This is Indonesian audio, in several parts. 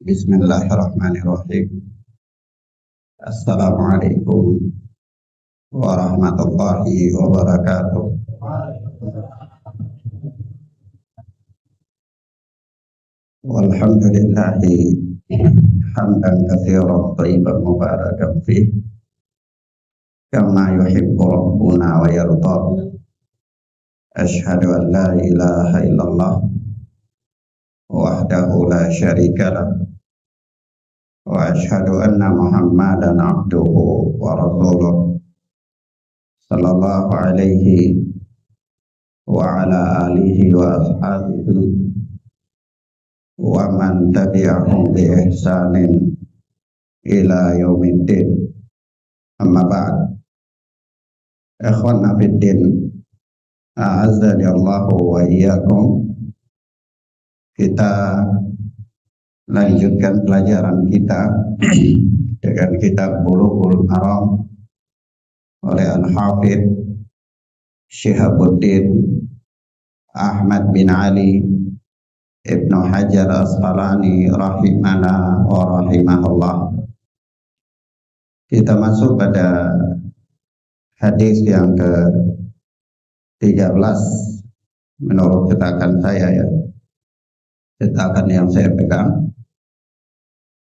Bismillahirrahmanirrahim. Assalamualaikum warahmatullahi wabarakatuh. Walhamdulillahi hamdan katsiran thayyiban mubarakan fih kama yuhibbu rabbuna wa yarda. Asyhadu an la ilaha illallah wahdahu la syarika lah wa asyhadu anna Muhammadan abduhu wa rasuluh sallallahu alaihi wa ala alihi wa ashabihi wa man tabi'ahum bi ihsanin ila yaumiddin. Amma ba'd. Ikhwana fid din, a'azzani Allahu wa iyyakum. Kita lanjutkan pelajaran kita dengan kitab Bulughul Maram oleh Al-Hafidz Syihabuddin Ahmad bin Ali Ibnu Hajar Asqalani rahimana wa rahimahullah. Kita masuk pada hadis yang ke-13 menurut cetakan saya, ya, cetakan yang saya pegang.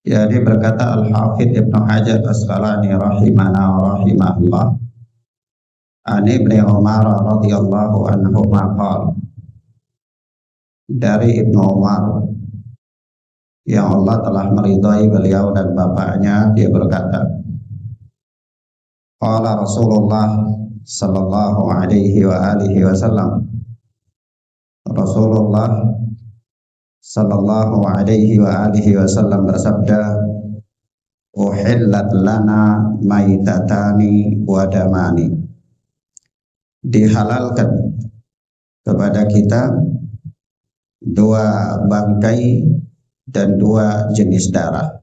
Ya, dia berkata Al-Hafidz Ibnu Hajar Asqalani rahimana wa rahimahullah, an Ibnu Umar radhiyallahu anhu qala, dari Ibnu Umar yang Allah telah meridai beliau dan bapaknya, dia berkata, qala Rasulullah sallallahu alaihi wa alihi wasallam, Rasulullah sallallahu alaihi wa alihi wasallam bersabda, uhillat lana maitatani wa damani, dihalalkan kepada kita dua bangkai dan dua jenis darah.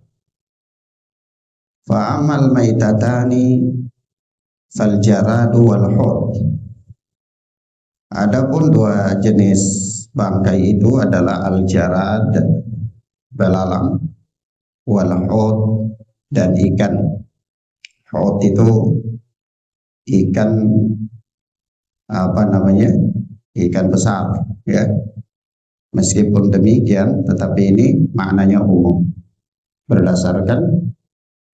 Fa amal maitatani fal jaradu wal hud. Adapun dua jenis bangkai itu adalah al jarad, belalang, wal hud, dan ikan. Hud itu ikan ikan besar, ya. Meskipun demikian, tetapi ini maknanya umum berdasarkan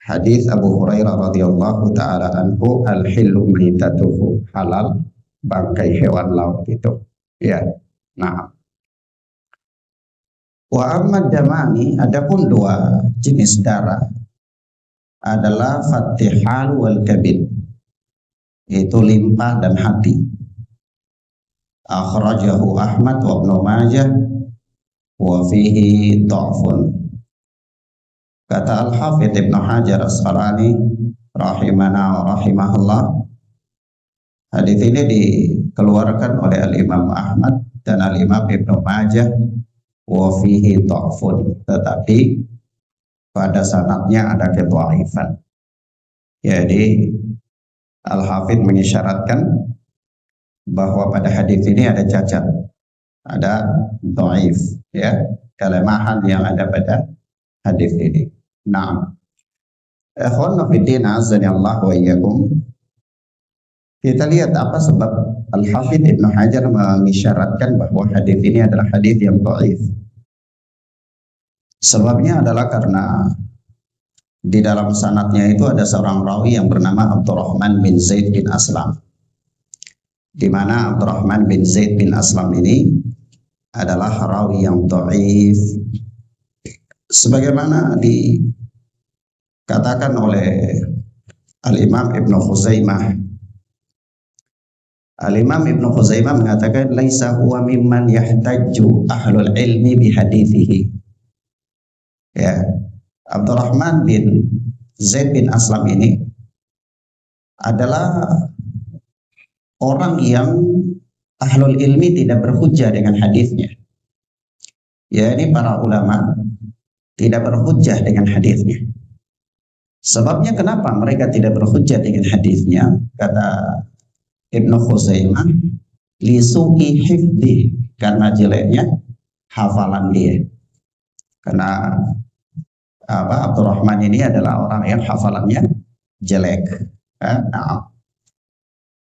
hadis Abu Hurairah radhiyallahu taala anhu, al-hillu maitatuhu, halal bangkai hewan laut itu, ya. Nah, wa amma damani, adapun dua jenis darah adalah fatihal wal kabid, itu limpa dan hati. Akhrajahu Ahmad wa Ibnu Majah wa fihi dha'fun. Kata Al-Hafidz Ibnu Hajar Asqalani rahimana wa rahimahullah, hadis ini dikeluarkan oleh Al-Imam Ahmad dan Al-Imam Ibnu Majah, wa fihi dha'fun, tetapi pada sanadnya ada kedhaifan. Jadi Al-Hafidz mengisyaratkan bahwa pada hadis ini ada cacat, ada dhaif, ya, kelemahan yang ada pada hadis ini. Nah, ikhwan fillah azza wa iyyakum, kita lihat apa sebab Al-Hafidz Ibnu Hajar mengisyaratkan bahwa hadis ini adalah hadis yang dhaif. Sebabnya adalah karena di dalam sanadnya itu ada seorang rawi yang bernama Abdurrahman bin Zaid bin Aslam, di mana Abdurrahman bin Zaid bin Aslam ini adalah rawi yang dhaif, sebagaimana dikatakan oleh Al-Imam Ibnu Khuzaimah. Al-Imam Ibnu Khuzaimah mengatakan, laisa huwa mimman yahtajju ahlul ilmi bihadithihi. Ya, Abdurrahman bin Zaid bin Aslam ini adalah orang yang ahlul ilmi tidak berhujjah dengan hadisnya. Ya, ini para ulama tidak berhujjah dengan hadisnya. Sebabnya kenapa mereka tidak berhujjah dengan hadisnya? Kata Ibnu Khuzaimah, li su'i hifdhi, karena jeleknya hafalan dia. Karena Abdurrahman ini adalah orang yang hafalannya jelek. Nah,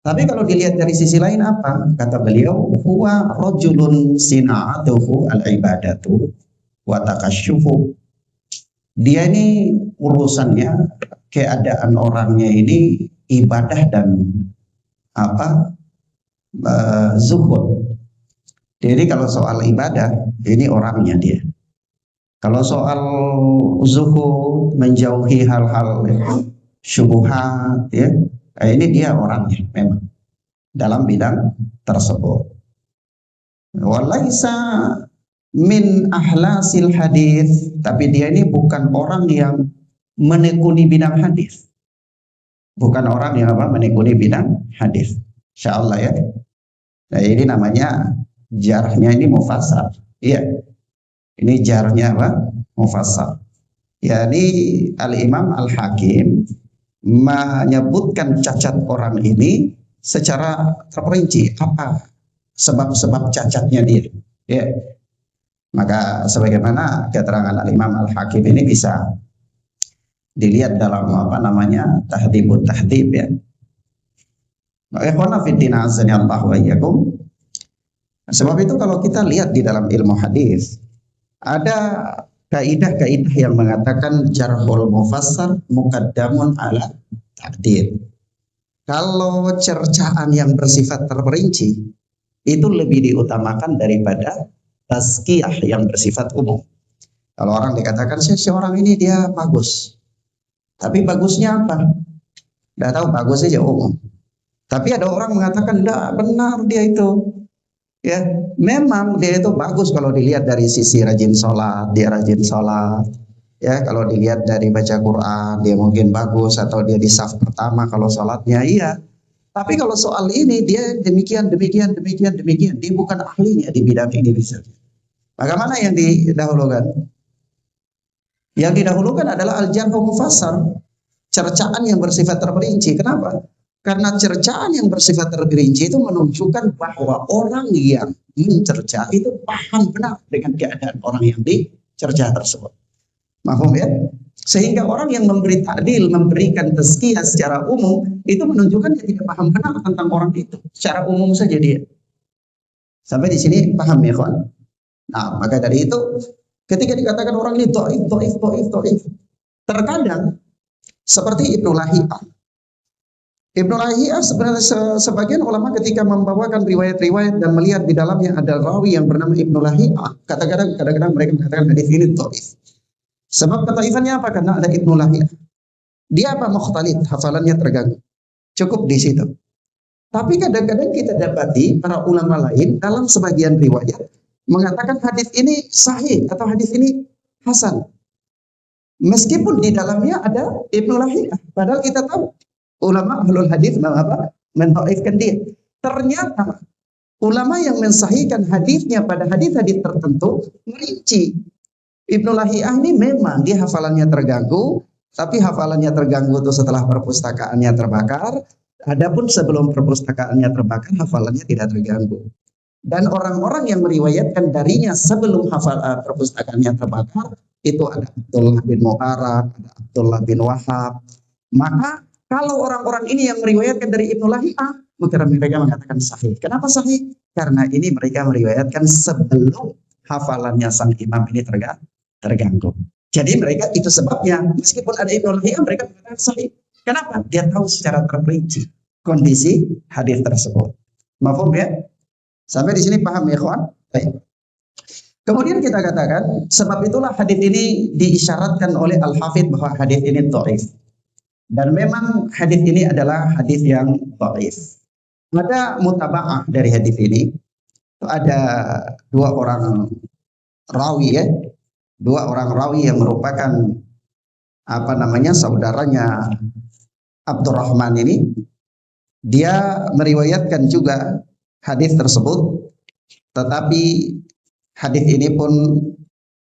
tapi kalau dilihat dari sisi lain apa? Kata beliau, huwa rajulun sina'atuhu al-ibadatu wa takasyufu. Dia ini urusannya, keadaan orangnya ini ibadah dan zuhud. Jadi kalau soal ibadah, ini orangnya dia. Kalau soal zuhud, menjauhi hal-hal syubhat, ya, ini dia orangnya memang dalam bidang tersebut. Walaisa min ahlasil hadis, tapi dia ini bukan orang yang menekuni bidang hadis. Bukan orang yang menekuni bidang hadis. Insyaallah ya. Nah, ini namanya jarhnya ini mufassal. Iya. Ini jarhnya mufassal. Yani Al-Imam Al-Hakim menyebutkan cacat orang ini secara terperinci, apa sebab-sebab cacatnya dia. Ya. Maka sebagaimana keterangan Al-Imam Al-Hakim ini bisa dilihat dalam Tahdhibut Tahdhib ya. Ikhwana fiddin azani Allah wa iyyakum. Sebab itu kalau kita lihat di dalam ilmu hadis ada kaidah-kaidah yang mengatakan jarhul mufassar muqaddamun ala ta'dil. Kalau cercaan yang bersifat terperinci itu lebih diutamakan daripada tazkiyah yang bersifat umum. Kalau orang dikatakan seorang ini dia bagus, tapi bagusnya apa? Tidak tahu, bagus saja umum. Tapi ada orang mengatakan tidak benar dia itu. Ya, memang dia itu bagus kalau dilihat dari sisi rajin sholat, dia rajin sholat. Ya, kalau dilihat dari baca Quran, dia mungkin bagus, atau dia di saf pertama kalau sholatnya, iya. Tapi kalau soal ini dia demikian. Dia bukan ahlinya di bidang ini misalnya. Bagaimana yang didahulukan? Yang didahulukan adalah al-jarh mufassar, cercaan yang bersifat terperinci. Kenapa? Karena cercaan yang bersifat terperinci itu menunjukkan bahwa orang yang mencerca itu paham benar dengan keadaan orang yang dicerca tersebut. Mahfum ya? Sehingga orang yang memberi ta'dil, memberikan tazkiyah secara umum, itu menunjukkan dia tidak paham benar tentang orang itu. Secara umum saja dia. Sampai di sini paham ya kawan? Nah, maka dari itu ketika dikatakan orang ini dhaif, terkadang seperti Ibnu Lahiyah. Ibnu Lahiyah sebenarnya sebagian ulama ketika membawakan riwayat-riwayat dan melihat di dalamnya ada rawi yang bernama Ibnu Lahiyah, kadang-kadang mereka mengatakan hadis ini dhaif. Sebab ketaifannya apa? Karena ada Ibnu Lahiyah. Dia mukhtalit, hafalannya terganggu. Cukup di situ. Tapi kadang-kadang kita dapati para ulama lain dalam sebagian riwayat mengatakan hadis ini sahih atau hadis ini hasan. Meskipun di dalamnya ada Ibnu Lahiyah, padahal kita tahu ulama ahlul hadis mendhaifkan dia. Ternyata ulama yang mensahihkan hadisnya pada hadis-hadis tertentu merinci. Ibnu Lahiyah ini memang dia hafalannya terganggu, tapi hafalannya terganggu itu setelah perpustakaannya terbakar. Adapun sebelum perpustakaannya terbakar, hafalannya tidak terganggu. Dan orang-orang yang meriwayatkan darinya sebelum perpustakaannya terbakar itu ada Abdullah bin Mubarak, ada Abdullah bin Wahab. Maka kalau orang-orang ini yang meriwayatkan dari Ibnu Lahiyah, maka mereka mengatakan sahih. Kenapa sahih? Karena ini mereka meriwayatkan sebelum hafalannya sang imam ini terganggu. Jadi mereka itu sebabnya meskipun ada Ibnu Lahiyah mereka mengatakan sahih. Kenapa? Dia tahu secara terperinci kondisi hadis tersebut. Mafhum ya? Sampai di sini paham ya kawan? Baik. Kemudian kita katakan sebab itulah hadis ini diisyaratkan oleh Al-Hafidz bahwa hadis ini dhaif. Dan memang hadis ini adalah hadis yang dhaif. Ada mutaba'ah dari hadis ini. Ada dua orang rawi ya. Dua orang rawi yang merupakan saudaranya Abdurrahman ini. Dia meriwayatkan juga hadis tersebut, tetapi hadis ini pun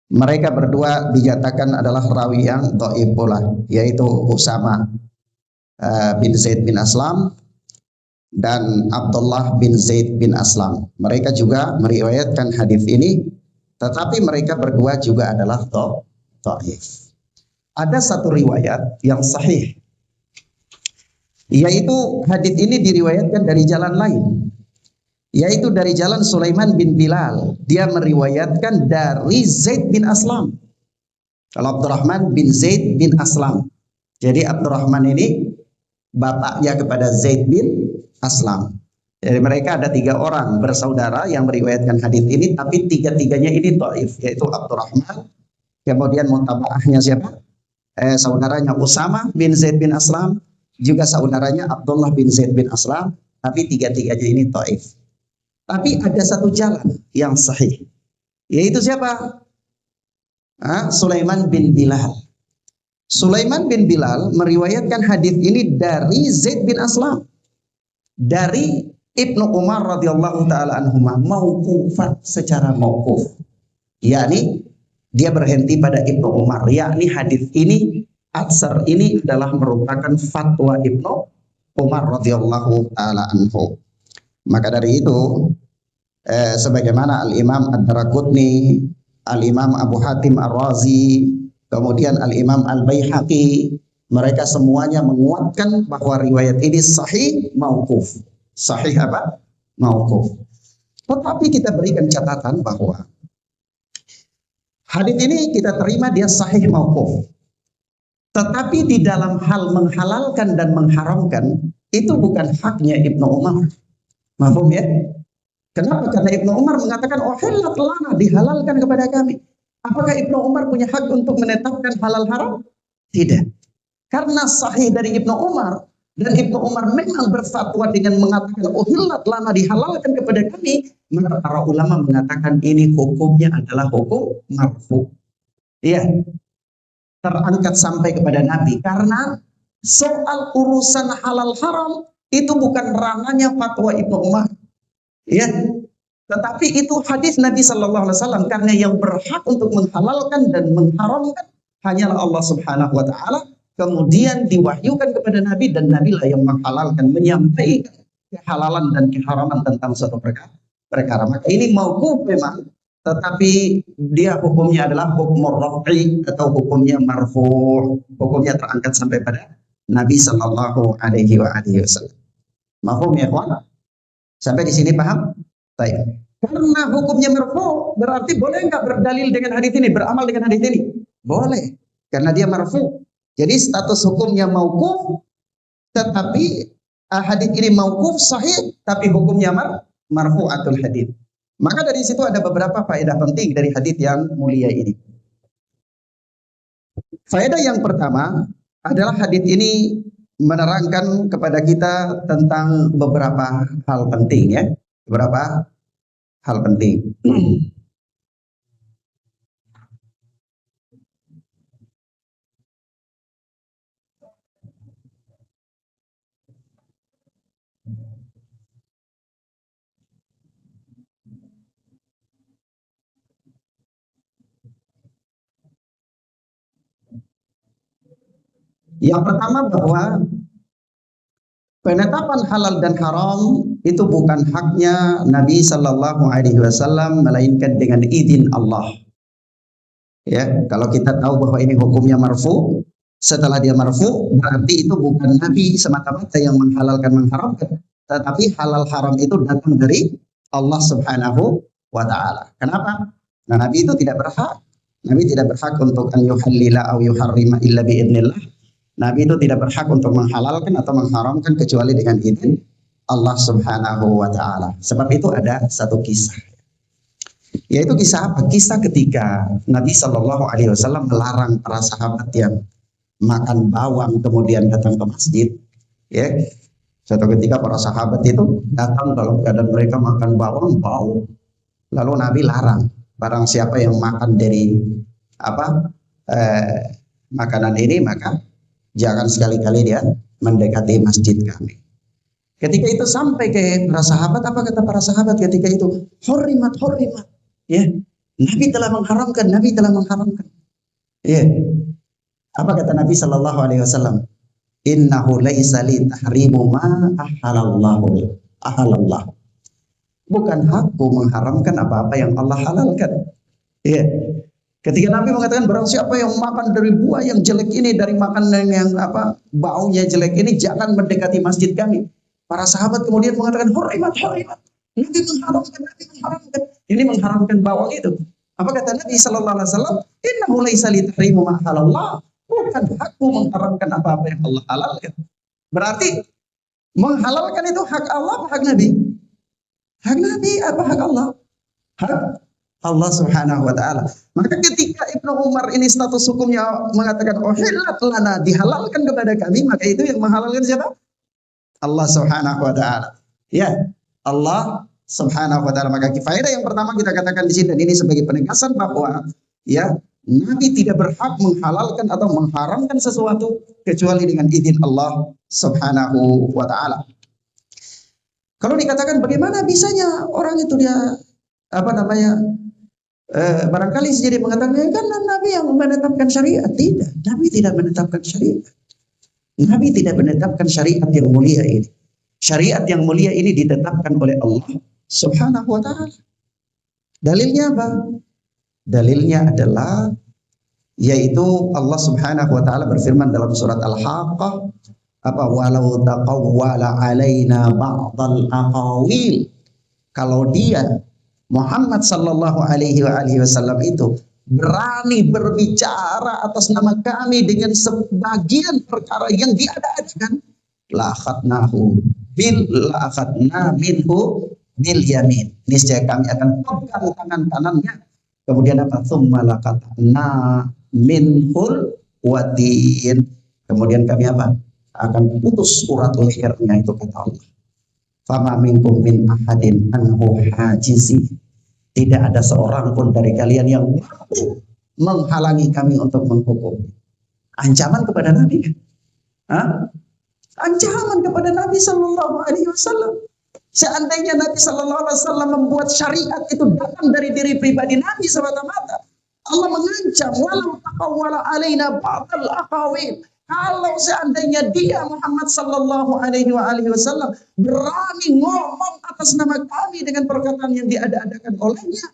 mereka berdua dinyatakan adalah rawi yang dhaif pula, yaitu Usama bin Zaid bin Aslam dan Abdullah bin Zaid bin Aslam. Mereka juga meriwayatkan hadis ini, tetapi mereka berdua juga adalah dhaif. ada satu riwayat yang sahih, yaitu hadis ini diriwayatkan dari jalan lain, yaitu dari jalan Sulaiman bin Bilal. Dia meriwayatkan dari Zaid bin Aslam. Kalau Abdurrahman bin Zaid bin Aslam. Jadi Abdurrahman ini bapaknya kepada Zaid bin Aslam. Jadi mereka ada 3 orang bersaudara yang meriwayatkan hadis ini, tapi 3-tiganya ini dhaif, yaitu Abdurrahman, kemudian mutabaahnya siapa? Saudaranya Usama bin Zaid bin Aslam, juga saudaranya Abdullah bin Zaid bin Aslam, tapi 3-tiganya ini dhaif. Tapi ada satu jalan yang sahih, yaitu siapa? Sulaiman bin Bilal. Sulaiman bin Bilal meriwayatkan hadis ini dari Zaid bin Aslam, dari Ibnu Umar radhiyallahu taala anhuma, mauqufan, secara mauquf. Yakni dia berhenti pada Ibnu Umar, yakni hadis ini, atsar ini adalah merupakan fatwa Ibnu Umar radhiyallahu taala anhu. Maka dari itu sebagaimana Al-Imam Ad-Daraqutni, Al-Imam Abu Hatim Ar-Razi, kemudian Al-Imam Al-Baihaqi, mereka semuanya menguatkan bahwa riwayat ini sahih mauquf. Sahih apa? Mauquf. Tetapi kita berikan catatan bahwa hadis ini kita terima dia sahih mauquf. Tetapi di dalam hal menghalalkan dan mengharamkan itu bukan haknya Ibnu Umar. Mahfum ya? Kenapa? Karena Ibnu Umar mengatakan uhillat lana, dihalalkan kepada kami. Apakah Ibnu Umar punya hak untuk menetapkan halal haram? Tidak. Karena sahih dari Ibnu Umar, dan Ibnu Umar memang berfatwa dengan mengatakan uhillat lana, dihalalkan kepada kami, maka para ulama mengatakan ini hukumnya adalah hukum marfu. Iya. Terangkat sampai kepada Nabi, karena soal urusan halal haram itu bukan ranahnya fatwa Ibnu Umar. Ya, tetapi itu hadis Nabi Shallallahu Alaihi Wasallam, karena yang berhak untuk menghalalkan dan mengharamkan hanyalah Allah Subhanahu Wa Taala. Kemudian diwahyukan kepada Nabi, dan Nabi lah yang menghalalkan, menyampaikan kehalalan dan keharaman tentang suatu perkara. Maka ini mauquf memang, tetapi dia hukumnya adalah hukum rafi atau hukumnya marfu, hukumnya terangkat sampai pada Nabi Shallallahu Alaihi Wasallam. Mahfum ya kawan? Sampai di sini paham? Baik. Karena hukumnya marfu, berarti boleh nggak berdalil dengan hadis ini, beramal dengan hadis ini? Boleh, karena dia marfu. Jadi status hukumnya mauquf, tetapi hadis ini mauquf sahih, tapi hukumnya marfu'atul hadis. Maka dari situ ada beberapa faedah penting dari hadis yang mulia ini. Faedah yang pertama adalah hadis ini menerangkan kepada kita tentang beberapa hal penting ya, beberapa hal penting. Yang pertama bahwa penetapan halal dan haram itu bukan haknya Nabi Shallallahu Alaihi Wasallam, melainkan dengan izin Allah. Ya, kalau kita tahu bahwa ini hukumnya marfu, setelah dia marfu berarti itu bukan Nabi semata-mata yang menghalalkan mengharamkan, tetapi halal haram itu datang dari Allah Subhanahu wa Ta'ala. Kenapa? Nah, Nabi itu tidak berhak. Nabi tidak berhak untuk an yuhallila au yuharrima illa biidznillah. Nabi itu tidak berhak untuk menghalalkan atau mengharamkan kecuali dengan izin Allah Subhanahu wa Ta'ala. Sebab itu ada satu kisah. Yaitu kisah apa? Kisah ketika Nabi Shallallahu Alaihi Wasallam melarang para sahabat yang makan bawang kemudian datang ke masjid. Ya, suatu ketika para sahabat itu datang dalam keadaan mereka makan bawang bau. Lalu Nabi larang, barang siapa yang makan dari makanan ini maka jangan sekali-kali dia mendekati masjid kami. Ketika itu sampai ke para sahabat, apa kata para sahabat ketika itu? Hurrimat. Ya, Nabi telah mengharamkan, Nabi telah mengharamkan. Ya. Apa kata Nabi Shallallahu Alaihi Wasallam? Innahu laisa li tahrimu ma ahalallah. Bukan hakku mengharamkan apa-apa yang Allah halalkan. Ya. Ketika Nabi mengatakan barang siapa yang makan dari buah yang jelek ini, dari makanan yang baunya jelek ini, jangan mendekati masjid kami. Para sahabat kemudian mengatakan hurimat, hurimat. Nabi mengharamkan, Nabi mengharamkan. Ini mengharamkan bawang itu. Apa kata Nabi sallallahu alaihi wasallam? Innahu laisa li tahrimu ma halallah. Bukan hakku mengharamkan apa-apa yang Allah halalkan. Berarti menghalalkan itu hak Allah apa hak Nabi? Hak Nabi apa hak Allah? Hak Allah Subhanahu wa taala. Maka ketika Ibnu Umar ini status hukumnya mengatakan uhillat lana, dihalalkan kepada kami, maka itu yang menghalalkan siapa? Allah Subhanahu wa taala. Ya, Allah Subhanahu wa taala. Maka faedah yang pertama kita katakan di sini, dan ini sebagai penegasan bahwa ya, Nabi tidak berhak menghalalkan atau mengharamkan sesuatu kecuali dengan izin Allah Subhanahu wa taala. Kalau dikatakan bagaimana bisanya orang itu dia barangkali jadi mengatakan kan Nabi yang menetapkan syariat. Tidak, Nabi tidak menetapkan syariat. Nabi tidak menetapkan syariat yang mulia ini. Syariat yang mulia ini ditetapkan oleh Allah Subhanahu wa taala. Dalilnya apa? Dalilnya adalah yaitu Allah Subhanahu wa taala berfirman dalam surat Al-Haqqah, walau taqawwala alaina ba'dal aqawil. Kalau dia Muhammad sallallahu alaihi wasallam itu berani berbicara atas nama kami dengan sebagian perkara yang diada-adakan, la akhadna minhu bil yamin. Niscaya kami akan pegang tangan kanannya. Kemudian apa? Tsumma laqatna minhul watin. Kemudian kami apa? Akan putus urat lehernya, itu kata Allah. Fama minkum min ahadin anhu hajizi. Tidak ada seorang pun dari kalian yang mampu menghalangi kami untuk menghukum. Ancaman kepada Nabi. Ancaman kepada Nabi sallallahu alaihi wasallam. Seandainya Nabi sallallahu alaihi wasallam membuat syariat itu datang dari diri pribadi Nabi semata-mata, Allah mengancam walau taqawwala alaina ba'dal aqawil. Kalau seandainya dia Muhammad sallallahu alaihi wasallam berani ngomong atas nama kami dengan perkataan yang diada-adakan olehnya,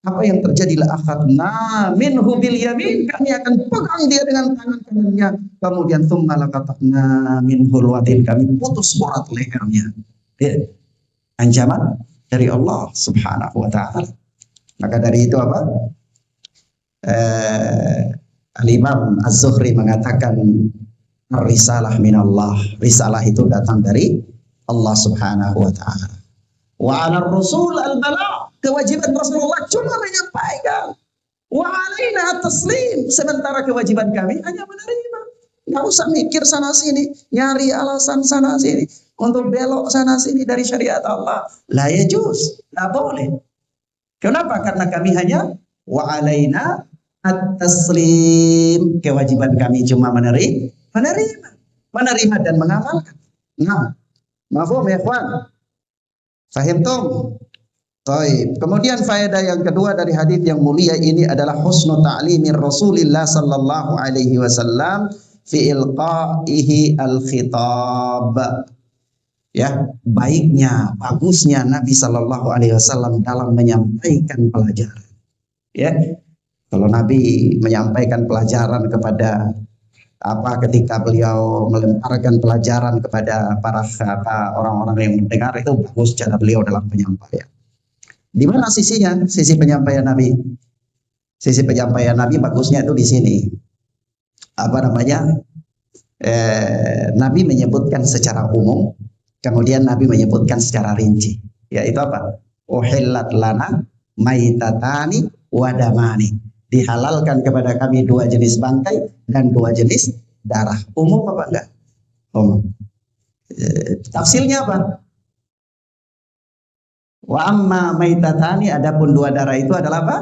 apa yang terjadi? La akhadna minhu bil yamin, kami akan pegang dia dengan tangan kanannya. Kemudian tsumma laqatna minhul watin, kami putus urat lehernya. Ya. Ancaman dari Allah Subhanahu wa taala. Maka dari itu apa? Al-Imam Az-Zuhri mengatakan risalah minallah. Risalah itu datang dari Allah Subhanahu wa taala. Wa 'ala ar-rasul al-balagh. Kewajiban Rasulullah cuma menyampaikan. Wa 'alaina at-taslim. Sementara kewajiban kami hanya menerima. Enggak usah mikir sana sini, nyari alasan sana sini untuk belok sana sini dari syariat Allah. La yajuz, enggak boleh. Kenapa? Karena kami hanya wa 'alaina at-taslim. Kewajiban kami cuma menerima dan mengamalkan. Nah, mafhum ya ikhwan? Fahimtum? Baik. Kemudian faedah yang kedua dari hadis yang mulia ini adalah husnu ta'limir Rasulillah sallallahu alaihi wasallam fi ilqaihi al-khitab. Ya, baiknya, bagusnya Nabi sallallahu alaihi wasallam dalam menyampaikan pelajaran. Ya. Kalau Nabi menyampaikan pelajaran kepada ketika beliau melemparkan pelajaran kepada para orang-orang yang mendengar, itu bagus cara beliau dalam penyampaian. Di mana sisinya? Sisi penyampaian Nabi. Sisi penyampaian Nabi bagusnya itu di sini. Nabi menyebutkan secara umum, kemudian Nabi menyebutkan secara rinci. Yaitu apa? Uhillat lana maitatani wadamani. Dihalalkan kepada kami 2 jenis bangkai dan 2 jenis darah. Umum apa enggak? Umum. Tafsirnya apa? Wa amma maitatani, adapun 2 darah itu adalah apa?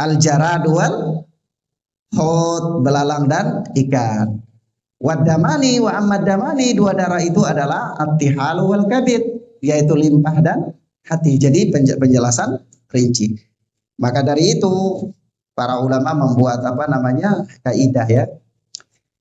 Al-jarad wal hut, belalang dan ikan. Wadamani wa amma damani, 2 darah itu adalah at-tihalu wal kabid, yaitu limpah dan hati. Jadi penjelasan rinci. Maka dari itu para ulama membuat kaidah ya,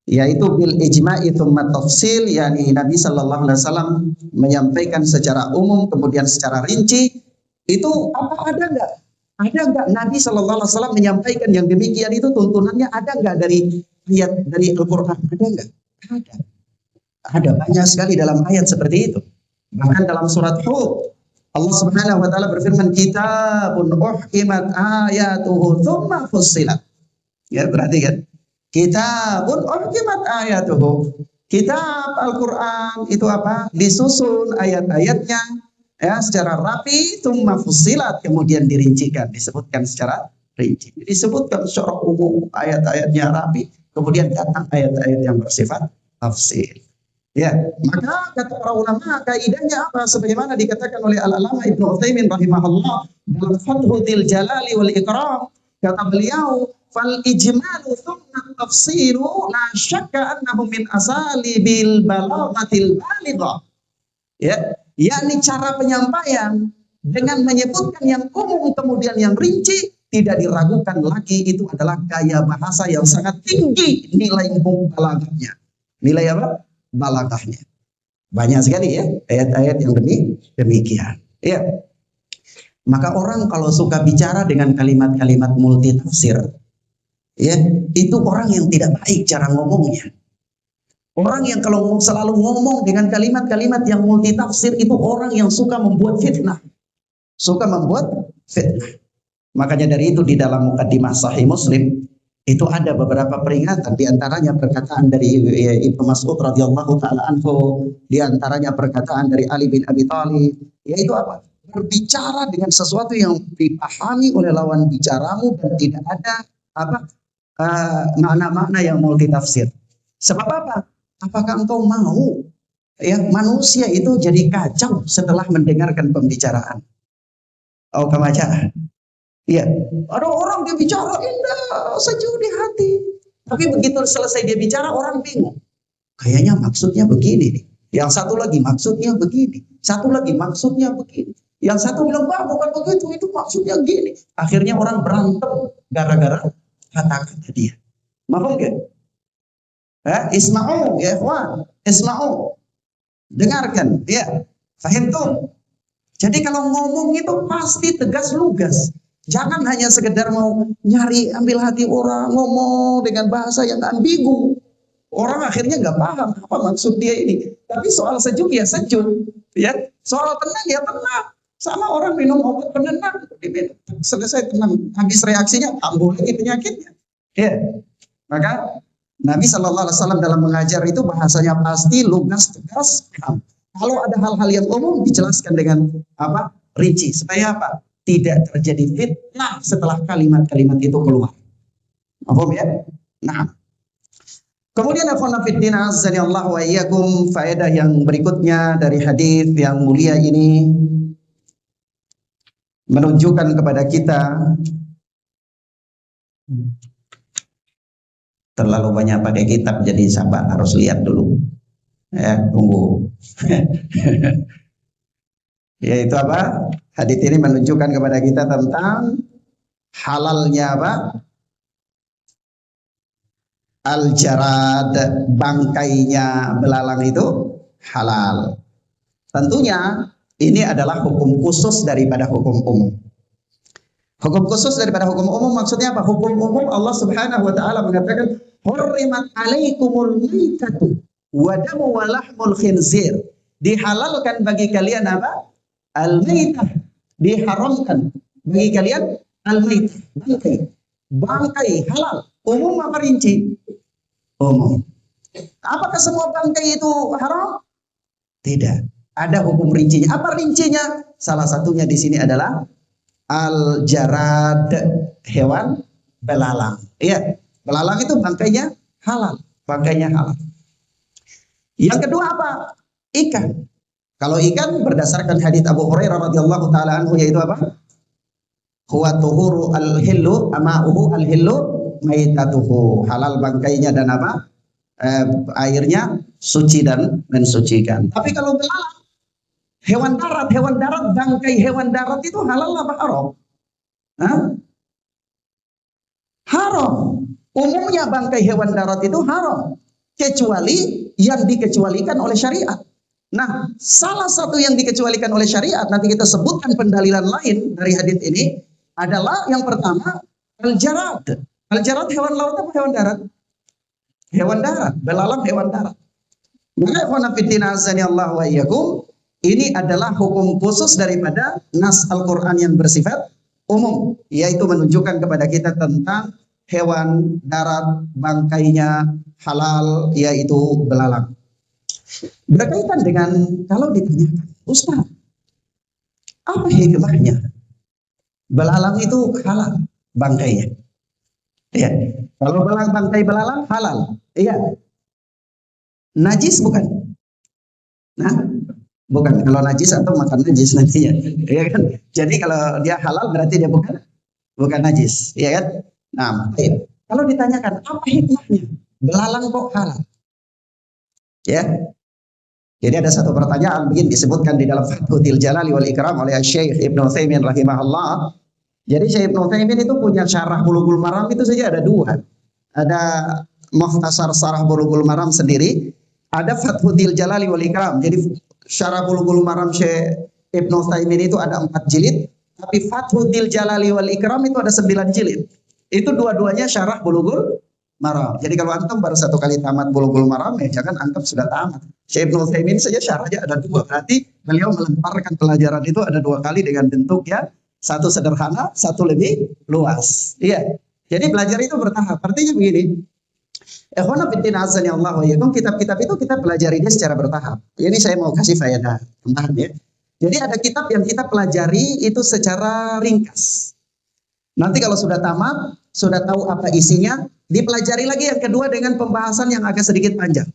yaitu bil ijma'i tsumma tafsil, yakni Nabi sallallahu alaihi wasallam menyampaikan secara umum kemudian secara rinci. Itu apa ada enggak? Ada nggak Nabi Shallallahu Alaihi Wasallam menyampaikan yang demikian itu tuntunannya ada nggak dari ayat dari Al-Quran? Ada nggak? Ada. Ada banyak sekali dalam ayat seperti itu. Bahkan dalam surat Hud, Allah Subhanahu wa taala berfirman, "Kitabun uhkimat ayatuhu tsumma fussilat." Ya, berarti kan? Kitabun uhkimat ayatuhu. Kitab Al-Qur'an itu apa? Disusun ayat-ayatnya ya secara rapi, tsumma fussilat, kemudian dirincikan, disebutkan secara rinci. Disebutkan secara umum ayat-ayatnya rapi, kemudian datang ayat-ayat yang bersifat tafsir. Ya, maka kata para ulama kaidahnya apa? Sebagaimana dikatakan oleh Al-Allamah Ibnu Utsaimin rahimahullah dalam Fathul Jalali wal Ikram, kata beliau, "Fal ijmalu thumma tafsiru la syakka annahu min asalibil balaghatil baligha." Ya, yakni cara penyampaian dengan menyebutkan yang umum kemudian yang rinci, tidak diragukan lagi itu adalah gaya bahasa yang sangat tinggi nilai balaghahnya. Nilai apa? Balaghahnya. Banyak sekali ya ayat-ayat yang demikian. Ya. Maka orang kalau suka bicara dengan kalimat-kalimat multi tafsir, ya, itu orang yang tidak baik cara ngomongnya. Orang yang kalau selalu ngomong dengan kalimat-kalimat yang multi tafsir itu orang yang suka membuat fitnah. Suka membuat fitnah. Makanya dari itu di dalam Muqaddimah Sahih Muslim itu ada beberapa peringatan, di antaranya perkataan dari Ibnu Mas'ud radhiyallahu taala anhu, di antaranya perkataan dari Ali bin Abi Thalib, yaitu apa? Berbicara dengan sesuatu yang dipahami oleh lawan bicaramu dan tidak ada apa makna-makna yang multi tafsir. Sebab apa? Apakah engkau mau ya manusia itu jadi kacau setelah mendengarkan pembicaraan? Oh, kamaja. Iya, ada orang dia bicara indah, sejuk di hati. Tapi begitu selesai dia bicara, orang bingung. Kayaknya maksudnya begini nih. Yang satu lagi maksudnya begini. Satu lagi maksudnya begini. Yang satu bilang, "Wah, bukan begitu, itu maksudnya gini." Akhirnya orang berantem gara-gara kata-kata dia. Mahfum gak? Isma'u, ya ikhwan. Isma'u. Dengarkan, ya. Fahim tuh. Jadi kalau ngomong itu pasti tegas lugas. Jangan hanya sekedar mau nyari ambil hati orang, ngomong dengan bahasa yang ambigu. Orang akhirnya nggak paham apa maksud dia ini. Tapi soal sejuk ya sejuk, ya. Soal tenang ya tenang. Sama orang minum obat penenang, selesai tenang, habis reaksinya kambuh lagi penyakitnya. Ya, maka Nabi Shallallahu Alaihi Wasallam dalam mengajar itu bahasanya pasti lugas, tegas, calm. Kalau ada hal-hal yang umum dijelaskan dengan apa? Rinci. Supaya apa? Tidak terjadi fitnah setelah kalimat-kalimat itu keluar. Paham ya? Nah. Kemudian akhwana fiddina azani Allah wa iyyakum, faedah yang berikutnya dari hadis yang mulia ini menunjukkan kepada kita terlalu banyak pakai kitab jadi sabar, harus lihat dulu. Ya, tunggu. Yaitu apa? Hadis ini menunjukkan kepada kita tentang halalnya apa? Al-jarad, bangkainya belalang itu halal. Tentunya ini adalah hukum khusus daripada hukum umum. Hukum khusus daripada hukum umum maksudnya apa? Hukum umum Allah Subhanahu wa taala mengatakan, "Hurrimat 'alaikumul maitatu wa damu wa lahmul khinzir." Dihalalkan bagi kalian apa? Al-maitah. Diharamkan bagi kalian al-maitah, bangkai. Bangkai halal. Umum apa rinci? Umum. Apakah semua bangkai itu haram? Tidak. Ada hukum rincinya. Apa rincinya? Salah satunya di sini adalah al-jarad, hewan belalang. Iya, belalang itu bangkainya halal. Bangkainya halal. Yang kedua apa? Ikan. Kalau ikan berdasarkan hadits Abu Hurairah radhiyallahu taala anhu yaitu apa? Huwa tuhuru al-hillu ama'uhu al-hillu maitatuhu. Halal bangkainya dan apa? Airnya suci dan mensucikan. Tapi kalau belalang hewan darat bangkai hewan darat itu halal apa haram? Hah? Haram. Umumnya bangkai hewan darat itu haram, kecuali yang dikecualikan oleh syariat. Nah, salah satu yang dikecualikan oleh syariat, nanti kita sebutkan pendalilan lain dari hadits ini, adalah yang pertama al-jarad. Al-jarad hewan laut apa hewan darat? Hewan darat, belalang hewan darat. Maka ikhwan fillah azani Allah wa iyyakum, ini adalah hukum khusus daripada nas Al-Qur'an yang bersifat umum, yaitu menunjukkan kepada kita tentang hewan darat bangkainya halal, yaitu belalang. Berkaitan dengan kalau ditanyakan, Ustaz, apa hikmahnya belalang itu halal bangkainya? Iya. Kalau bangkai belalang halal, iya. Najis bukan? Nah, bukan. Kalau najis atau makan najis nantinya, ya kan? Jadi kalau dia halal berarti dia bukan najis, ya kan? Nah, baik. Kalau ditanyakan apa hikmahnya belalang kok halal? Ya. Jadi ada satu pertanyaan begini disebutkan di dalam Fathul Jalali wal Ikram oleh Syekh Ibnu Utsaimin rahimahullah. Jadi Syekh Ibnu Utsaimin itu punya syarah Bulughul Maram itu saja ada dua. Ada Mukhtasar Syarah Bulughul Maram sendiri, ada Fathul Jalali wal Ikram. Jadi syarah Bulughul Maram Syekh Ibnu Utsaimin itu ada 4 jilid, tapi Fathul Jalali wal Ikram itu ada 9 jilid. Itu dua-duanya syarah Bulughul Maram. Jadi kalau antum baru 1 kali tamat Bulughul Maram, ya jangan anggap sudah tamat. Syekh Ibnu Utsaimin saja syarahnya ada 2. Berarti beliau melemparkan pelajaran itu ada 2 kali dengan bentuk ya, satu sederhana, satu lebih luas. Iya. Jadi belajar itu bertahap. Artinya begini, kitab-kitab itu kita pelajari dia secara bertahap. Ini saya mau kasih faedah tambahan ya. Jadi ada kitab yang kita pelajari itu secara ringkas. Nanti kalau sudah tamat, sudah tahu apa isinya, dipelajari lagi yang kedua dengan pembahasan yang agak sedikit panjang.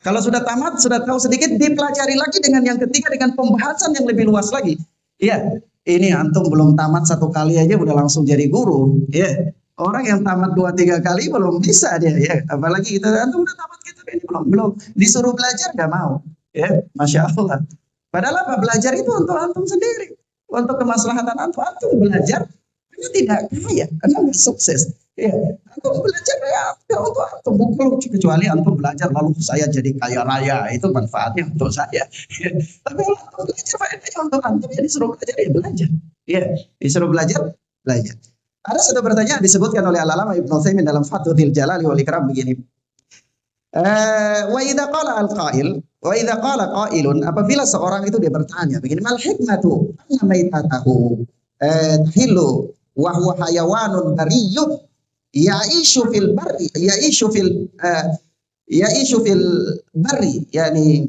Kalau sudah tamat, sudah tahu sedikit, dipelajari lagi dengan yang ketiga dengan pembahasan yang lebih luas lagi. Iya, ini antum belum tamat 1 kali aja udah langsung jadi guru. Iya. Orang yang tamat 2-3 kali belum bisa dia, ya. Apalagi kita antum udah tamat kitab ini belum disuruh belajar nggak mau, ya. Masya Allah. Padahal apa, belajar itu untuk antum sendiri, untuk kemaslahatan antum. Antum belajar karena tidak kaya, karena nggak sukses. Ya, antum belajar ya untuk antum, bukan kecuali antum belajar lalu saya jadi kaya raya, itu manfaatnya untuk saya. Ya. Tapi kalau antum belajar faedahnya untuk antum, ya disuruh belajar ya belajar, ya disuruh belajar. Ada satu pertanyaan disebutkan oleh Al-Allamah Ibnu Utsaimin dalam Fathul Jalali wal Ikram begini. Wa idza qala al-qail, wa idza qala qailun, apabila seorang itu dia bertanya begini, mal hikmatu anna maitatahu tahillu wa huwa hayawanun bariyyun ya'ishu fil barri ya'ishu fil barri, yani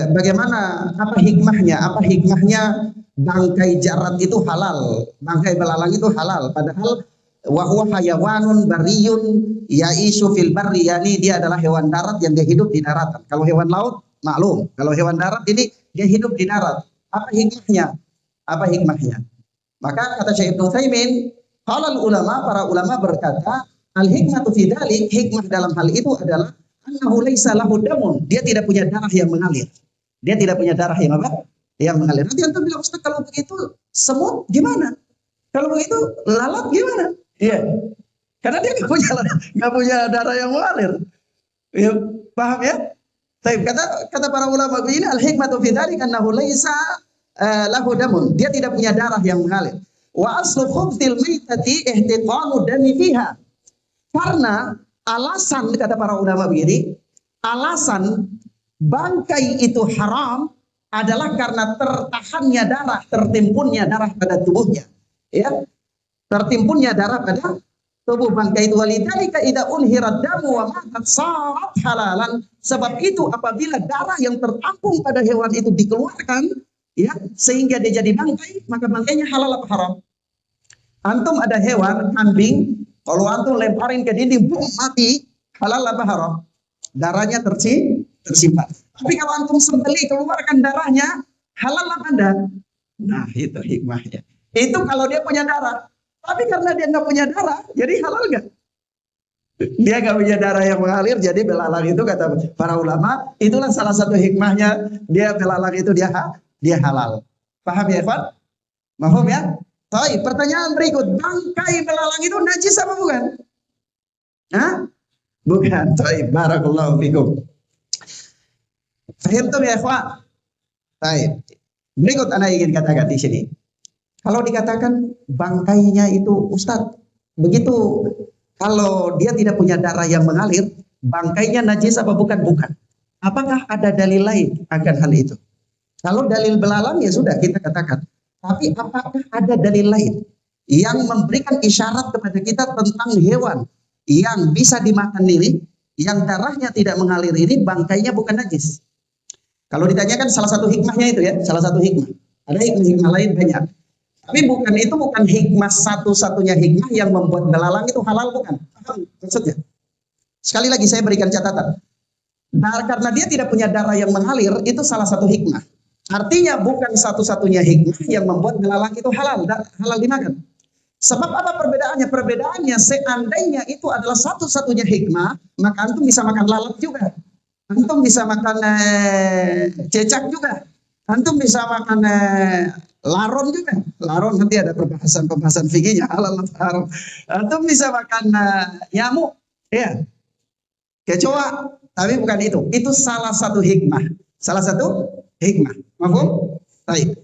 bagaimana, apa hikmahnya bangkai jarad itu halal, bangkai belalang itu halal, padahal wa huwa hayawanun bariyun ya'ishu fil barri, yani dia adalah hewan darat yang dia hidup di daratan. Kalau hewan laut maklum, kalau hewan darat ini dia hidup di darat. Apa hikmahnya? Maka kata Syekh Ibnu Utsaimin, halal ulama, para ulama berkata, al hikmatu fi dzalik, hikmah dalam hal itu adalah annahu laisa lahu damun, dia tidak punya darah yang mengalir. Dia tidak punya darah yang apa? Yang mengalir. Nanti antum bilang, Ustaz, kalau begitu semut gimana? Kalau begitu lalat gimana? Iya. Karena dia nggak punya darah yang mengalir. Ya, paham ya? Tapi kata para ulama begini, al hikmatu fi dzalika annahu laisa lahu damun. Dia tidak punya darah yang mengalir. Wa aslu khubthil maitati ihtiqanu dami fiha. Karena alasan, kata para ulama begini, alasan bangkai itu haram adalah karena tertahannya darah, tertimpunnya darah pada tubuhnya, ya, tertimpunnya darah pada tubuh bangkai itu. Walidzalika idza unhirat damu wa matat sarat halalan. Sebab itu apabila darah yang tertampung pada hewan itu dikeluarkan, ya, sehingga dia jadi bangkai, maka bangkainya halal apa haram? Antum ada hewan kambing, kalau antum lemparin ke dinding, boom, mati, halal apa haram? Darahnya tersimpan. Tapi kalau antum sembeli, keluarkan darahnya, halal apa enggak? Nah, itu hikmahnya. Itu kalau dia punya darah. Tapi karena dia nggak punya darah, jadi halal nggak? Dia nggak punya darah yang mengalir, jadi belalang itu kata para ulama, itulah salah satu hikmahnya. Dia belalang itu dia halal. Paham ya, Pak? Mahum ya? Baik, pertanyaan berikut, bangkai belalang itu najis apa bukan? Hah? Bukan. Baik, barakallahu fikum. Fahimtum ya, ikhwan? Baik. Berikut Anda ingin katakan di sini. Kalau dikatakan bangkainya itu Ustadz, begitu kalau dia tidak punya darah yang mengalir, bangkainya najis apa bukan? Bukan. Apakah ada dalil lain akan hal itu? Kalau dalil belalang ya sudah kita katakan. Tapi apakah ada dalil lain yang memberikan isyarat kepada kita tentang hewan yang bisa dimakan ini, yang darahnya tidak mengalir ini, bangkainya bukan najis? Kalau ditanyakan salah satu hikmahnya itu ya, salah satu hikmah. Ada hikmah lain banyak. Tapi bukan hikmah satu-satunya hikmah yang membuat belalang itu halal, bukan. Paham maksudnya? Sekali lagi saya berikan catatan. Karena dia tidak punya darah yang mengalir, itu salah satu hikmah. Artinya bukan satu-satunya hikmah yang membuat belalang itu halal dimakan. Sebab apa perbedaannya? Perbedaannya seandainya itu adalah satu-satunya hikmah, maka antum bisa makan lalat juga. Antum bisa makan cecak juga. Antum bisa makan laron juga. Laron nanti ada pembahasan fikihnya halal atau haram. Antum bisa makan nyamuk, ya, kecoa. Tapi bukan itu. Itu salah satu hikmah. Salah satu hikmah. Mafhum? Baik.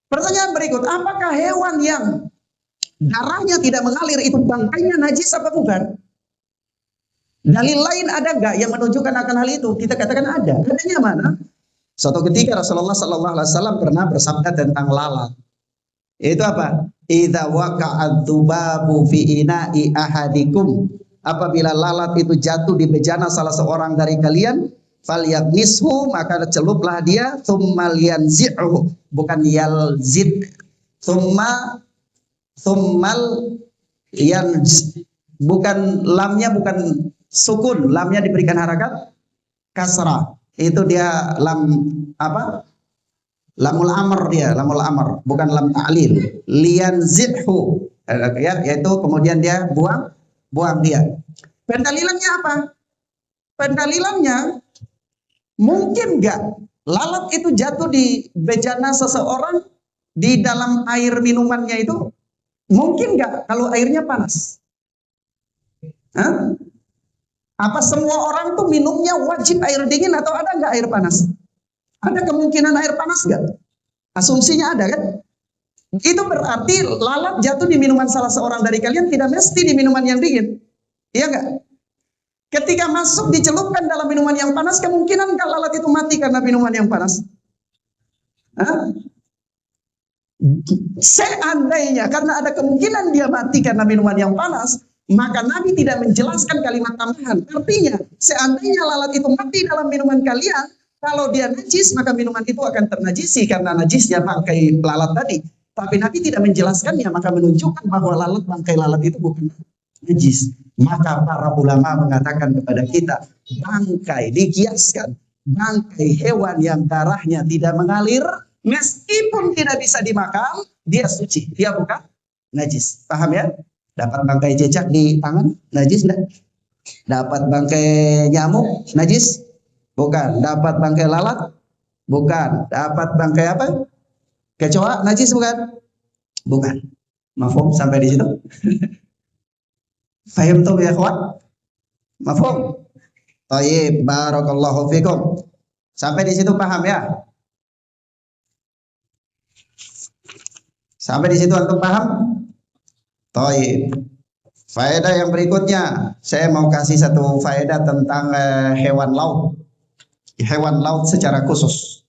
Pertanyaan berikut, apakah hewan yang darahnya tidak mengalir itu bangkainya najis apa bukan? Dalil lain ada nggak yang menunjukkan akan hal itu? Kita katakan ada. Adanya mana? Suatu ketika Rasulullah Sallallahu Alaihi Wasallam pernah bersabda tentang lalat. Itu apa? Idza waqa'ad dzubabu fi ina'i ahadikum. Apabila lalat itu jatuh di bejana salah seorang dari kalian, falyaqnishu, maka celuplah dia, tsumma liyanzi'hu, bukan yalzid, tsummal bukan lamnya bukan sukun, lamnya diberikan harakat kasrah. Itu dia lam apa? Lamul amr, dia lamul amr, bukan lam ta'lil. Liyanzidhu, ya, yaitu kemudian dia buang dia. Pendalilannya apa? Pendalilannya mungkin nggak lalat itu jatuh di bejana seseorang di dalam air minumannya itu? Mungkin nggak kalau airnya panas? Hah? Apa semua orang tuh minumnya wajib air dingin atau ada nggak air panas? Ada kemungkinan air panas nggak? Asumsinya ada kan? Itu berarti lalat jatuh di minuman salah seorang dari kalian tidak mesti di minuman yang dingin. Iya nggak? Ketika masuk dicelupkan dalam minuman yang panas, kemungkinan kalau lalat itu mati karena minuman yang panas. Hah? Seandainya karena ada kemungkinan dia mati karena minuman yang panas, maka Nabi tidak menjelaskan kalimat tambahan. Artinya, seandainya lalat itu mati dalam minuman kalian, kalau dia najis, maka minuman itu akan ternajisi karena najisnya bangkai lalat tadi. Tapi Nabi tidak menjelaskannya, maka menunjukkan bahwa bangkai lalat itu bukan najis. Maka para ulama mengatakan kepada kita, bangkai dikiaskan, bangkai hewan yang darahnya tidak mengalir, meskipun tidak bisa dimakan, dia suci, dia bukan najis. Paham ya? Dapat bangkai cecak di tangan, najis enggak? Dapat bangkai nyamuk, najis? Bukan. Dapat bangkai lalat? Bukan. Dapat bangkai apa? Kecoa, najis bukan? Bukan. Mafhum sampai di situ? Fahim tuh ya kawan? Mafhum? Tayyib, barakallahu fikum. Sampai di situ paham ya? Sampai di situ antum paham? Tayyib. Faedah yang berikutnya, saya mau kasih satu faedah tentang hewan laut. Hewan laut secara khusus.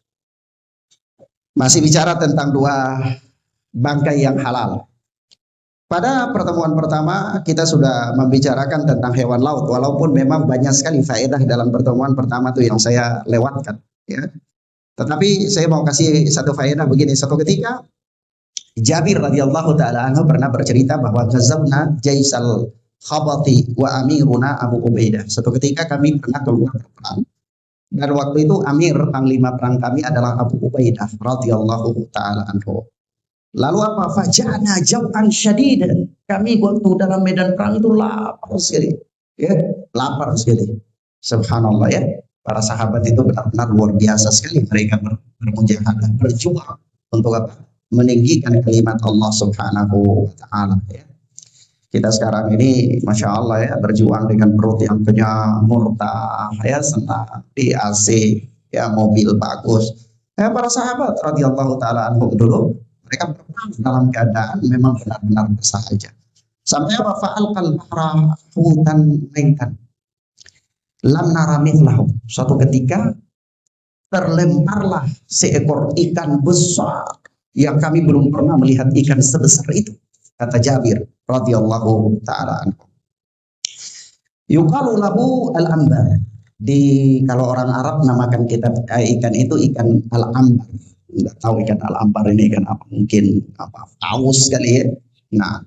Masih bicara tentang dua bangkai yang halal. Pada pertemuan pertama kita sudah membicarakan tentang hewan laut, walaupun memang banyak sekali faedah dalam pertemuan pertama itu yang saya lewatkan. Ya. Tetapi saya mau kasih satu faedah begini. Satu ketika Jabir radhiyallahu taala anhu pernah bercerita bahwa ghazawna Jaisal Khabati wa amiruna Abu Ubaidah. Satu ketika kami pernah keluar perang. Dan waktu itu amir panglima perang kami adalah Abu Ubaidah radhiyallahu taala anhu. Lalu apa? Faja'na jau'an syadidan. Kami waktu dalam medan perang itu lapar sekali. Ya, lapar sekali. Subhanallah ya. Para sahabat itu benar-benar luar biasa sekali. Mereka bermujahadah, berjuang untuk apa? Meninggikan kalimat Allah Subhanahu wa taala ya. Kita sekarang ini Masya Allah ya, berjuang dengan perut yang kenyang, murtah ya, senang di AC ya, mobil bagus ya. Para sahabat radhiyallahu taala anhum dulu Mereka berenang dalam keadaan memang benar-benar bersahaja. Sampai apa? Fa'alqal bahra hutan maitan lam nara mithlahu. Suatu ketika terlemparlah seekor ikan besar yang kami belum pernah melihat ikan sebesar itu. Kata Jabir radhiyallahu taala anhu. Yuqalu lahu al-ambar. Kalau orang Arab namakan ikan itu ikan al-ambar. Enggak tahu ikan al-ambar ini ikan apa? Mungkin apa? Paus kali ya. Nah,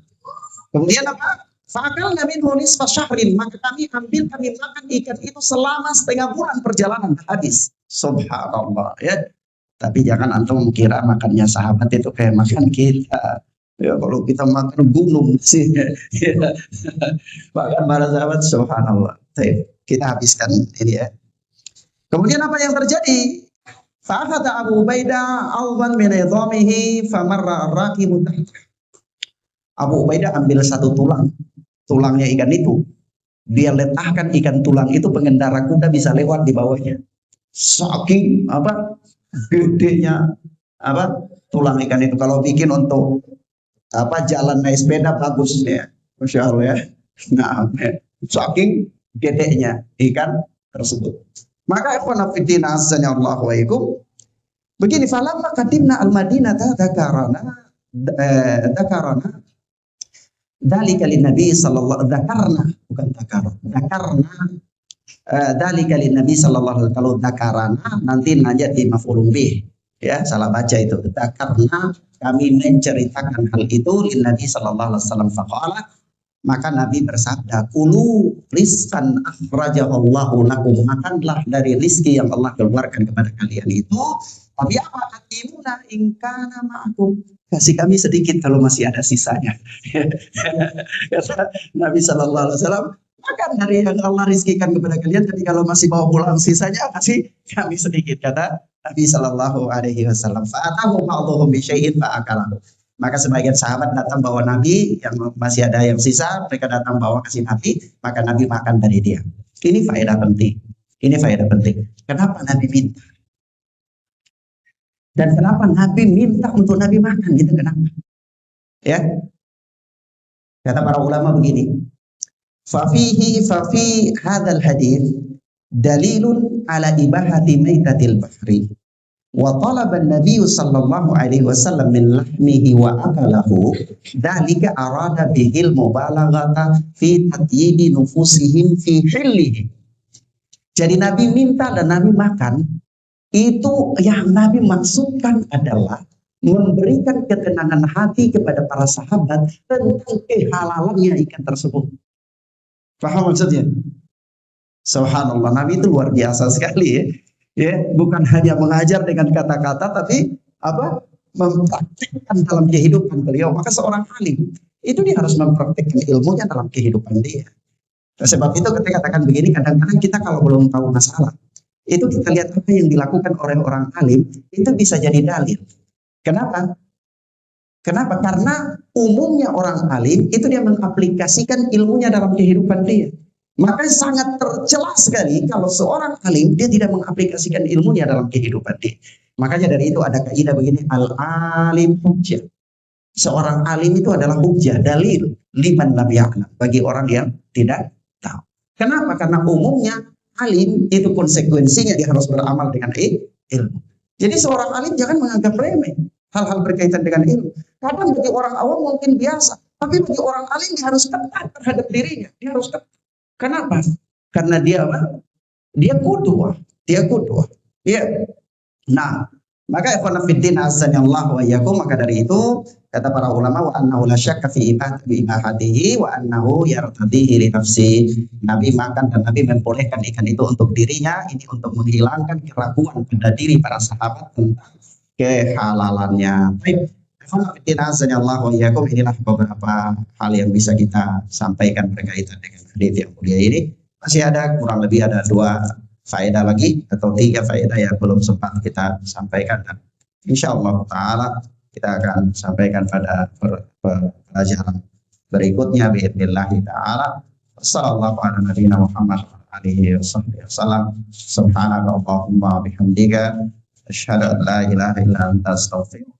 kemudian apa? Fakal Nabi nulis fasyahrin, maka kami makan ikan itu selama setengah bulan perjalanan habis. Subhanallah ya. Tapi jangan antum kira makannya sahabat itu kayak makan kita. Ya kalau kita makan gunung sih. Ya. Makan para sahabat subhanallah. Kita habiskan ini ya. Kemudian apa yang terjadi? Fa'akhadha Abu Ubaidah alban min idhamihi famarra ar-rakibu tahta. Abu Ubaidah ambil satu tulangnya ikan itu. Dia letakkan ikan tulang itu, pengendara kuda bisa lewat di bawahnya. Saking apa? Gedenya apa? Tulang ikan itu kalau bikin untuk apa jalan naik sepeda bagus ya. Masya Allah ya. Nah, saking gedenya ikan tersebut. Maka ikhwan fillah azza Allah wa ikum. Begini, falamma qadimna al-Madinah dzakarana dzalika lin-nabi sallallahu dzalika lin-nabi sallallahu alaihi wasallam. Kalau dzakarana nanti najat di maf'ulun bih. Ya, salah baca itu. Dzakarna, kami menceritakan hal itu lin-nabi sallallahu alaihi wasallam faqala, maka Nabi bersabda, kulu rizqan akhrajahallahu lakum, makanlah dari rizki yang Allah keluarkan kepada kalian itu. Tapi apa? Atimuna in kana ma'akum, kasih kami sedikit kalau masih ada sisanya. Kata Nabi sallallahu alaihi wasallam, makan dari yang Allah rizkikan kepada kalian, tapi kalau masih mau pulang sisanya kasih kami sedikit, kata Nabi sallallahu alaihi wasallam. Fa'atahu ba'dhum bi syai'in fa'akalahu. Maka sebagian sahabat datang bawa Nabi yang masih ada yang sisa, mereka datang bawa kasih Nabi, maka Nabi makan dari dia. Ini faedah penting. Ini faedah penting. Kenapa Nabi minta? Dan kenapa Nabi minta untuk Nabi makan? Gitu kenapa? Ya. Kata para ulama begini. Fafi hadzal hadits dalilun ala ibahati maitatil bahri. Wa talaba an-nabiy sallallahu alaihi wasallam min lahmihi wa akalahu, dzalika arada bihil mubalaghata fi tatyibi nufusihim fi hillihi. Jadi Nabi minta dan Nabi makan, itu yang Nabi maksudkan adalah memberikan ketenangan hati kepada para sahabat tentang kehalalannya ikan tersebut. Paham maksudnya? Subhanallah, Nabi itu luar biasa sekali ya. Ya, bukan hanya mengajar dengan kata-kata, tapi apa? Mempraktikkan dalam kehidupan beliau. Maka seorang alim itu dia harus mempraktikkan ilmunya dalam kehidupan dia. Sebab itu ketika katakan begini, kadang-kadang kita kalau belum tahu masalah, itu kita lihat apa yang dilakukan oleh orang alim, itu bisa jadi dalil. Kenapa? Kenapa? Karena umumnya orang alim itu dia mengaplikasikan ilmunya dalam kehidupan dia. Maka sangat tercela sekali kalau seorang alim dia tidak mengaplikasikan ilmunya dalam kehidupan dia. Makanya dari itu ada kaidah begini, al-alim hujjah. Seorang alim itu adalah hujjah, dalil liman lam ya'lam, bagi orang yang tidak tahu. Kenapa? Karena umumnya alim itu konsekuensinya dia harus beramal dengan ilmu. Jadi seorang alim jangan menganggap remeh hal-hal berkaitan dengan ilmu. Kadang bagi orang awam mungkin biasa, tapi bagi orang alim dia harus ketat terhadap dirinya. Dia harus ketat. Kenapa? Karena dia apa? Dia qudwah. Dia qudwah. Ya. Nah, maka ikhwan fillah azanillahu wa iyyakum, maka dari itu kata para ulama, wa annahu la syakka fi ibahatihi wa annahu yartadihi li nafsi. Nabi makan dan Nabi membolehkan ikan itu untuk dirinya, ini untuk menghilangkan keraguan pada diri para sahabat tentang kehalalannya. Baik, ikhwan fillah azanillahu wa iyyakum, inilah beberapa hal yang bisa kita sampaikan berkaitan dengan hadis yang mulia ini. Masih ada kurang lebih ada 2 faedah lagi atau 3 faedah yang belum sempat kita sampaikan, dan insyaallah taala kita akan sampaikan pada pelajaran berikutnya biidznillah taala. Wassallallahu ala nabiyina Muhammad wa alihi wasallam. Subhanaka Allahumma bihamdika asyhadu an la ilaha illa anta astaghfiruka